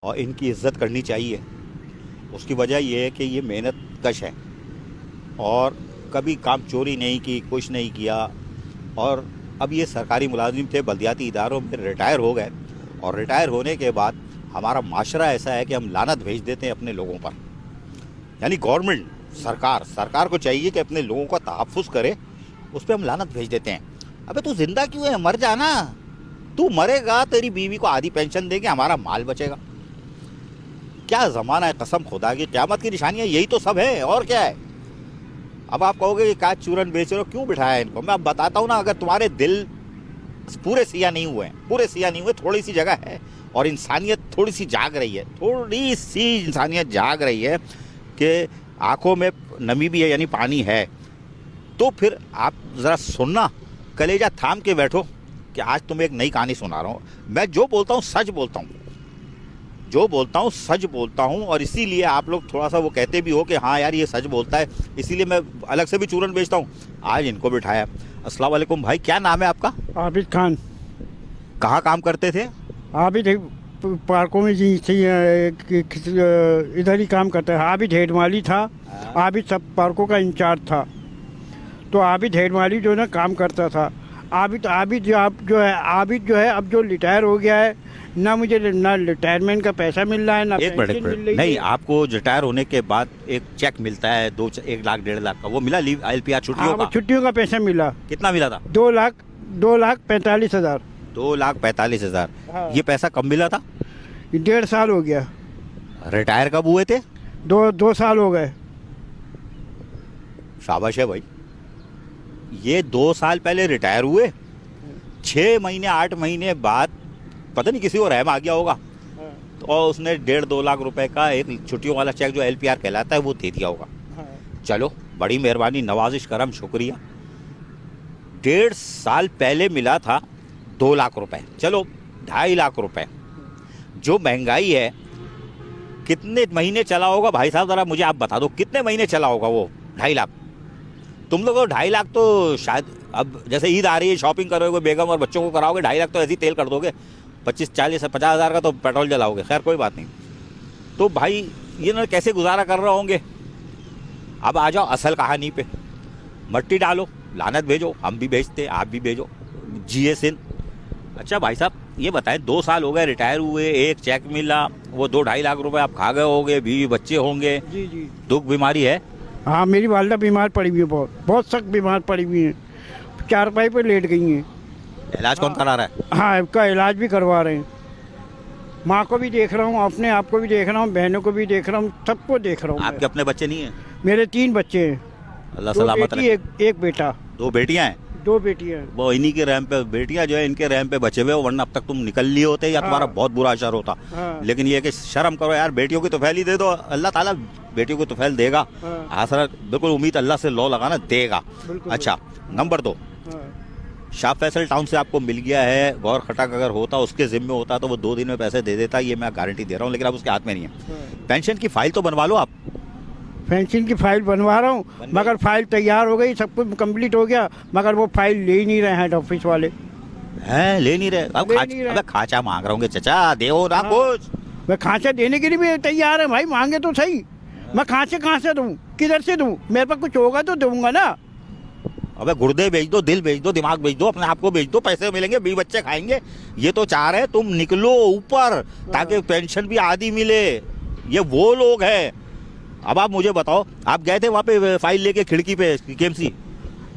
और इनकी इज्जत करनी चाहिए। उसकी वजह ये है कि ये मेहनत कश है और कभी काम चोरी नहीं की, कुछ नहीं किया। और अब ये सरकारी मुलाजिम थे, बल्दियाती इदारों में रिटायर हो गए और रिटायर होने के बाद हमारा माशरा ऐसा है कि हम लानत भेज देते हैं अपने लोगों पर। यानी गवर्नमेंट, सरकार को चाहिए कि अपने लोगों का तहफ़्फ़ुज़ करे, उस पर हम लानत भेज देते हैं। अबे तू जिंदा क्यों है, मर जाना। तू मरेगा, तेरी बीवी को आधी पेंशन देंगे, हमारा माल बचेगा। क्या ज़माना है, कसम खुदा की, क़यामत की निशानियाँ यही तो सब है, और क्या है। अब आप कहोगे कि क्या चूरन बेच रहे हो, क्यों बिठाया इनको। मैं अब बताता हूँ ना, अगर तुम्हारे दिल पूरे सिया नहीं हुए, थोड़ी सी जगह है और इंसानियत थोड़ी सी जाग रही है, थोड़ी सी इंसानियत जाग रही है कि आंखों में नमी भी है, यानी पानी है, तो फिर आप ज़रा सुनना, कलेजा थाम के बैठो कि आज तुम्हें एक नई कहानी सुना रहा हूँ। मैं जो बोलता हूँ सच बोलता हूँ, और इसीलिए आप लोग थोड़ा सा वो कहते भी हो कि हाँ यार ये सच बोलता है, इसीलिए मैं अलग से भी चूरन बेचता हूँ। आज इनको बिठाया। अस्सलाम वालेकुम भाई, क्या नाम है आपका? आबिद खान। कहाँ काम करते थे? आबिद पार्कों में जी इधर ही काम करता है। आबिद हेड माली था, आबिद सब पार्कों का इंचार्ज था। तो आबिद हेड माली जो ना काम करता था। आबिद जो है अब जो रिटायर हो गया है, ना मुझे ना रिटायरमेंट का पैसा मिल रहा है, ना एक पेंशन मिल रही नहीं, है। आपको रिटायर होने के बाद एक चेक मिलता है 1 लाख 1.5 लाख का, वो मिला लीव LPR छुट्टियों वो का? छुट्टियों का पैसा मिला। कितना मिला था? 2,45,000। 2,45,000। हाँ। ये पैसा कब मिला था? 1.5 साल हो गया। रिटायर कब हुए थे? 2 साल हो गए। शाबाश है भाई। ये 2 साल पहले रिटायर हुए, 6 महीने 8 महीने बाद पता नहीं किसी को रहम आ गया होगा, तो और उसने 1.5-2 लाख रुपए का एक छुट्टियों वाला चेक जो LPR कहलाता है वो दे दिया होगा। चलो बड़ी मेहरबानी, नवाजिश करम, शुक्रिया। 1.5 साल पहले मिला था 2 लाख रुपए, चलो 2.5 लाख रुपए। जो महंगाई है, कितने महीने चला होगा भाई साहब, जरा मुझे आप बता दो, कितने महीने चला होगा वो 2.5 लाख? तुम लोग 2.5 लाख तो शायद, अब जैसे ईद आ रही है, शॉपिंग करोगे, बेगम और बच्चों को कराओगे, 2.5 लाख तो ऐसे ही तेल कर दोगे। 25-40-50 हज़ार का तो पेट्रोल जलाओगे। खैर कोई बात नहीं। तो भाई ये ना कैसे गुजारा कर रहे होंगे। अब आ जाओ असल कहानी पे। मट्टी डालो, लानत भेजो, हम भी भेजते, आप भी भेजो, GSN। अच्छा भाई साहब ये बताएं, 2 साल हो गए रिटायर हुए, एक चेक मिला, वो 2-2.5 लाख रुपए आप खा गए होंगे, बीवी बच्चे होंगे, जी। दुख बीमारी है? हाँ, मेरी वालदा बीमार पड़ी हुई है, बहुत सख्त बीमार पड़ी हुई है, चारपाई पर लेट गई हैं। इलाज कौन करा रहा है? हाँ, इसका इलाज भी करवा रहे हैं। माँ को भी देख रहा हूँ, अपने आप को भी देख रहा हूँ, बहनों को भी देख रहा हूँ, सबको देख रहा हूँ। आपके अपने बच्चे नहीं है? मेरे 3 बच्चे हैं। अल्लाह 2 सलामत बेटी, रखे। एक बेटा। 2 बेटियां हैं? 2 बेटियाँ। वो इन्हीं के रहम पे, बेटियां जो है इनके रहम पे बचे हुए हो, वरना अब तक तुम निकल लिए होते या तुम्हारा बहुत बुरा असर होता। हाँ। लेकिन ये कि शर्म करो यार, बेटियों की तोफैल ही दे दो, अल्लाह ताला बेटियों को तोफैल देगा। हाँ। आसरा बिल्कुल उम्मीद अल्लाह से लो लगाना, देगा। बिल्कुल। अच्छा, नंबर 2, हाँ। शाह फैसल टाउन से आपको मिल गया है। गौर खटक अगर होता, उसके जिम्मे होता, तो वो 2 दिन में पैसे दे देता, ये मैं गारंटी दे रहा हूँ, लेकिन अब उसके हाथ में नहीं है। हाँ। पेंशन की फाइल तो बनवा लो आप। पेंशन की फाइल बनवा रहा हूँ, मगर फाइल तैयार हो गई, सब कुछ कंप्लीट हो गया, मगर वो फाइल ले ही नहीं रहे हैं ऑफिस वाले। हैं, ले नहीं रहे? अब ले नहीं रहे। अबे खाचा मांग रहा हूँ चचा, दे ना कुछ। मैं खांचा देने के लिए भी तैयार है भाई, मांगे तो सही। मैं खांचे कहाँ से दूँ, किधर से दूँ? मेरे पास कुछ होगा तो दूंगा ना। अबे गुर्दे बेच दो, दिल बेच दो, दिमाग बेच दो, अपने आप को बेच दो, पैसे मिलेंगे, 20 बच्चे खाएंगे। ये तो चाह रहे तुम निकलो ऊपर, ताकि पेंशन भी आधी मिले। ये वो लोग हैं। अब आप मुझे बताओ, आप गए थे वहाँ पे फाइल लेके खिड़की पे KMC?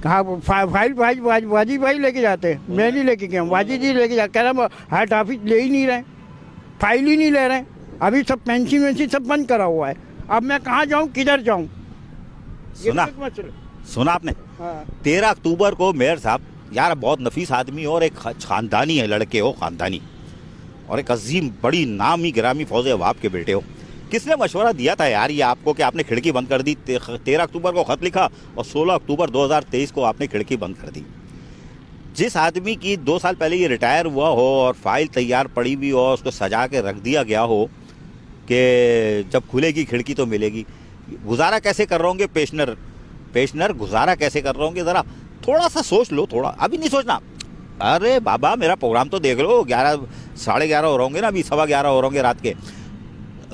हाँ, फाइल वाजी भाई लेके जाते, मैं नहीं लेके गया, वाजी जी लेके जा, कह रहा हेड ऑफिस ले ही नहीं रहे, फाइल ही नहीं ले रहे। अभी सब पेंशन वेंशन सब बंद करा हुआ है। अब मैं कहाँ जाऊँ, किधर जाऊँ? सुना आपने? हाँ। 13 अक्टूबर को मेयर साहब, यार बहुत नफीस आदमी और एक खानदानी है, लड़के हो खानदानी, और एक अजीम बड़ी नामी गिरामी फौज अवाब के बेटे हो। किसने मशवरा दिया था यार ये आपको कि आपने खिड़की बंद कर दी? 13 अक्टूबर को खत लिखा और 16 अक्टूबर 2023 को आपने खिड़की बंद कर दी। जिस आदमी की 2 साल पहले ये रिटायर हुआ हो और फाइल तैयार पड़ी हुई हो, उसको सजा के रख दिया गया हो कि जब खुलेगी खिड़की तो मिलेगी, गुजारा कैसे कर रहे होंगे पेशनर गुजारा कैसे कर रहे होंगे? ज़रा थोड़ा सा सोच लो, थोड़ा, अभी नहीं सोचना। अरे बाबा मेरा प्रोग्राम तो देख लो, 11 साढ़े 11 हो रहे होंगे ना, अभी 11:15 हो रहे होंगे रात के।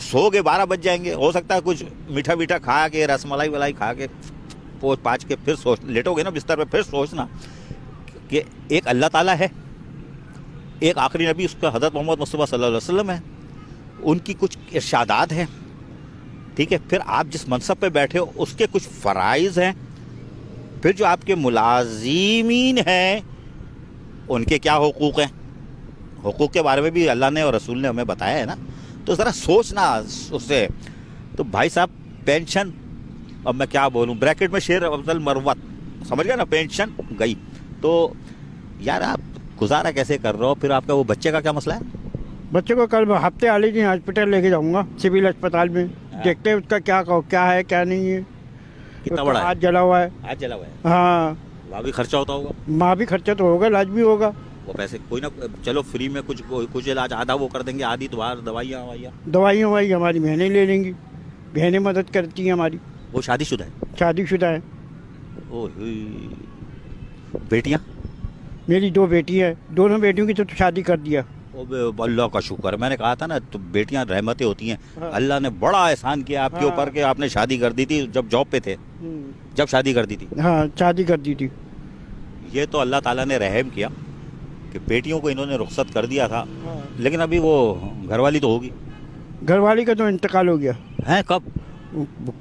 सोओगे 12 बज जाएंगे, हो सकता है कुछ मीठा मीठा खा के रसमलाई वलाई खा के पोच पाच के फिर सोच लेटोगे ना बिस्तर पे, फिर सोचना कि एक अल्लाह ताला है, एक आखिरी नबी उसका हज़रत मोहम्मद मुस्तफ़ा सल्लल्लाहु अलैहि वसल्लम है, उनकी कुछ इरशादात हैं, ठीक है। फिर आप जिस मनसब पे बैठे हो उसके कुछ फ़राइज़ हैं, फिर जो आपके मुलाजिमीन हैं उनके क्या हुकूक़ हैं, हुकूक़ के बारे में भी अल्लाह ने और रसूल ने हमें बताया है ना। तो ज़रा सोचना उससे। तो भाई साहब पेंशन, अब मैं क्या बोलूँ, ब्रैकेट में शेर अफजल मरवत, समझ गया ना, पेंशन गई। तो यार आप गुजारा कैसे कर रहे हो? फिर आपका वो बच्चे का क्या मसला है? बच्चे को कल हफ्ते वाले दिन हॉस्पिटल लेके जाऊंगा, सिविल अस्पताल में, देखते हैं उसका क्या है क्या नहीं है। कितना बड़ा है? हाथ जला हुआ है। हाथ जला हुआ है? हाँ। वहाँ भी खर्चा होता होगा? माँ भी खर्चा तो होगा, इलाज भी होगा। वो पैसे कोई ना, चलो फ्री में कुछ इलाज आधा वो कर देंगे, आधी तुम्हार दवाइयाँ दवाई हमारी बहनें ले लेंगी, बहनें मदद करती हैं हमारी। वो शादीशुदा है? शादीशुदा है। ओह, बेटियाँ? मेरी 2 बेटी है, दोनों बेटियों की तो शादी कर दिया। अल्लाह का शुक्र, मैंने कहा था ना, तो बेटियां रहमतें होती हैं। हाँ। अल्लाह ने बड़ा एहसान किया आपके हाँ। ऊपर कि आपने शादी कर दी थी जब जॉब पे थे, जब शादी कर दी थी। हाँ, शादी कर दी थी। ये तो अल्लाह ताला ने रहम किया कि बेटियों को इन्होंने रुख्सत कर दिया था। हाँ। लेकिन अभी वो घरवाली तो होगी। घरवाली का तो इंतकाल हो गया है कब?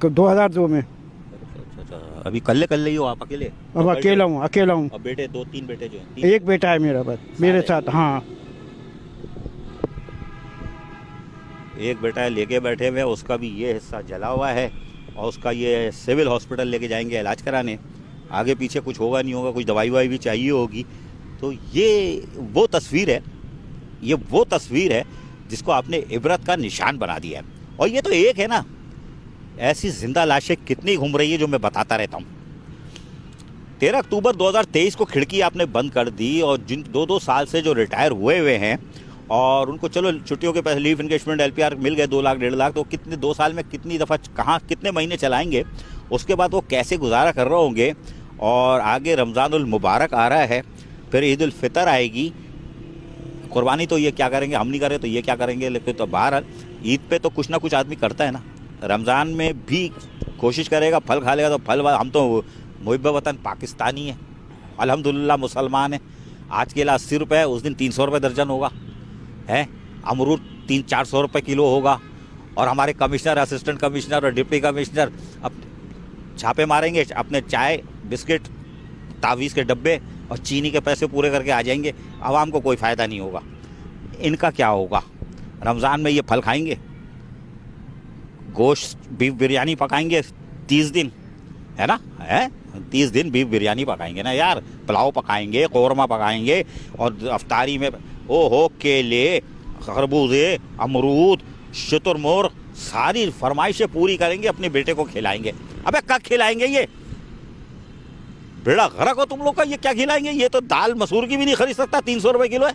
2002 में। अच्छा, अभी कल्ले ही हो आप? अकेले? अब अकेला हूँ। अब बेटे 2-3 बेटे जो हैं? एक बेटा है मेरा बस, मेरे साथ। हाँ, एक बेटा है, लेके बैठे हुए, उसका भी ये हिस्सा जला हुआ है और उसका ये सिविल हॉस्पिटल लेके जाएंगे इलाज कराने। आगे पीछे कुछ होगा नहीं होगा, कुछ दवाई ववाई भी चाहिए होगी। तो ये वो तस्वीर है जिसको आपने इबरत का निशान बना दिया है। और ये तो एक है ना, ऐसी जिंदा लाशें कितनी घूम रही है जो मैं बताता रहता हूँ। 13 अक्टूबर 2023 को खिड़की आपने बंद कर दी, और जिन 2-2 साल से जो रिटायर हुए हैं और उनको चलो छुट्टियों के पैसे, लीव इंगेजमेंट, LPR मिल गए 2 लाख 1.5 लाख, तो कितने 2 साल में कितनी दफ़ा कहाँ कितने महीने चलाएंगे, उसके बाद वो कैसे गुजारा कर रहे होंगे। और आगे रमज़ानुल मुबारक आ रहा है, फिर ईद उल फितर आएगी, कुर्बानी तो ये क्या करेंगे, हम नहीं करें तो ये क्या करेंगे। लेकिन तो बहरहाल ईद पे तो कुछ ना कुछ आदमी करता है ना। रमज़ान में भी कोशिश करेगा, फल खा लेगा तो फल, हम तो मुहिब वतन पाकिस्तानी है, अल्हम्दुलिल्लाह मुसलमान है। आज के लिए 80 रुपये, उस दिन 300 रुपये दर्जन होगा, है अमरूद 300-400 रुपये किलो होगा। और हमारे कमिश्नर, असिस्टेंट कमिश्नर और डिप्टी कमिश्नर अब छापे मारेंगे, अपने चाय बिस्किट तावीज़ के डब्बे और चीनी के पैसे पूरे करके आ जाएंगे। आवाम को कोई फ़ायदा नहीं होगा। इनका क्या होगा? रमज़ान में ये फल खाएंगे, गोश्त बीफ बिरयानी पकाएंगे 30 दिन, है ना, है 30 दिन बीफ बिरयानी पकाएंगे ना यार, पुलाव पकाएंगे, कौरमा पकाएंगे, और अफ्तारी में ओहो केले, खरबूजे, अमरूद, शुतुरमुर्ग, सारी फरमाइशें पूरी करेंगे, अपने बेटे को खिलाएंगे। अबे कब खिलाएंगे? ये बेड़ा गरक हो तुम लोग का, ये क्या खिलाएंगे? ये तो दाल मसूर की भी नहीं खरीद सकता, 300 रुपये किलो है।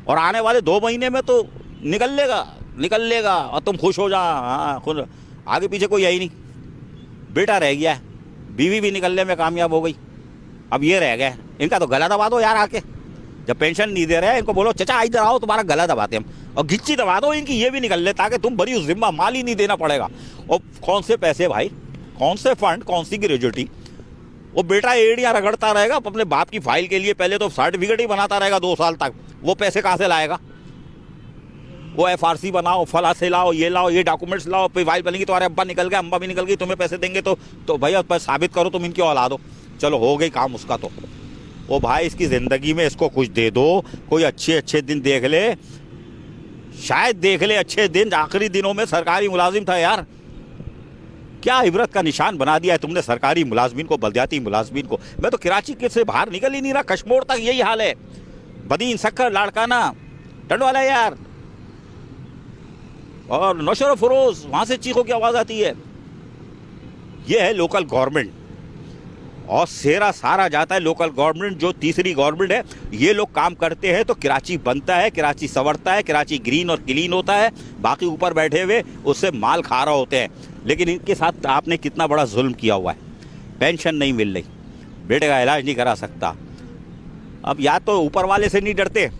और आने वाले 2 महीने में तो निकल लेगा और तुम खुश हो जा। हाँ, खुद आगे पीछे कोई है ही नहीं, बेटा रह गया है, बीवी भी निकलने में कामयाब हो गई, अब ये रह गया। इनका तो गला दबा दो यार, आके जब पेंशन नहीं दे रहे हैं इनको बोलो चाचा इधर आओ, तुम्हारा गला दबाते हम, और गिच्ची दबा दो इनकी, ये भी निकल ले, ताकि तुम बड़ी उस जिम्मा माल ही नहीं देना पड़ेगा। और कौन से पैसे भाई, कौन से फंड, कौन सी ग्रेजुएटी? वो बेटा एड़ियाँ रगड़ता रहेगा अपने बाप की फाइल के लिए, पहले तो सर्टिफिकेट ही बनाता रहेगा 2 साल तक, वो पैसे कहाँ से लाएगा? वो FRC बनाओ, फला से लाओ, ये डॉक्यूमेंट्स लाओ, फिर फाइल बनेगी, तुम्हारे अब्बा निकल गए, अम्बा भी निकल गई, तुम्हें पैसे देंगे तो भैया साबित करो तुम इनकी औलाद हो। चलो हो गई काम उसका। तो ओ भाई, इसकी ज़िंदगी में इसको कुछ दे दो, कोई अच्छे दिन देख ले, शायद देख ले अच्छे दिन। आखिरी दिनों में सरकारी मुलाजिम था यार, क्या इबरत का निशान बना दिया है तुमने सरकारी मुलाजमीन को, बलदियाती मुलाजमीन को। मैं तो कराची के से बाहर निकल ही नहीं रहा, कश्मीर तक यही हाल है। बदीन, सक्कर, लाड़काना, टंडवाला यार, और नौशर फरोज, वहाँ से चीखों की आवाज़ आती है। ये है लोकल गवर्नमेंट, और सेरा सारा जाता है लोकल गवर्नमेंट, जो तीसरी गवर्नमेंट है। ये लोग काम करते हैं तो कराची बनता है, कराची संवरता है, कराची ग्रीन और क्लीन होता है। बाकी ऊपर बैठे हुए उससे माल खा रहे होते हैं। लेकिन इनके साथ आपने कितना बड़ा जुल्म किया हुआ है। पेंशन नहीं मिल रही, बेटे का इलाज नहीं करा सकता। अब या तो ऊपर वाले से नहीं डरते,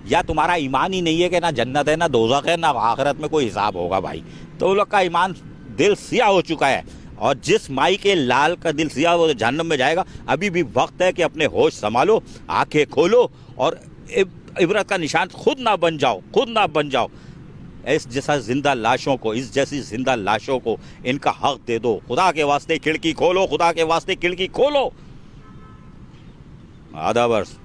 या तुम्हारा ईमान ही नहीं है कि ना जन्नत है ना दोज़ख है ना आखिरत में कोई हिसाब होगा भाई। तो उन लोग का ईमान दिल सिया हो चुका है, और जिस माई के लाल का दिल सिया वो जहन्नम में जाएगा। अभी भी वक्त है कि अपने होश संभालो, आंखें खोलो और इबरत का निशान खुद ना बन जाओ, खुद ना बन जाओ। इस जैसा जिंदा लाशों को, इस जैसी जिंदा लाशों को इनका हक दे दो। खुदा के वास्ते खिड़की खोलो, खुदा के वास्ते खिड़की खोलो। आधा वर्ष।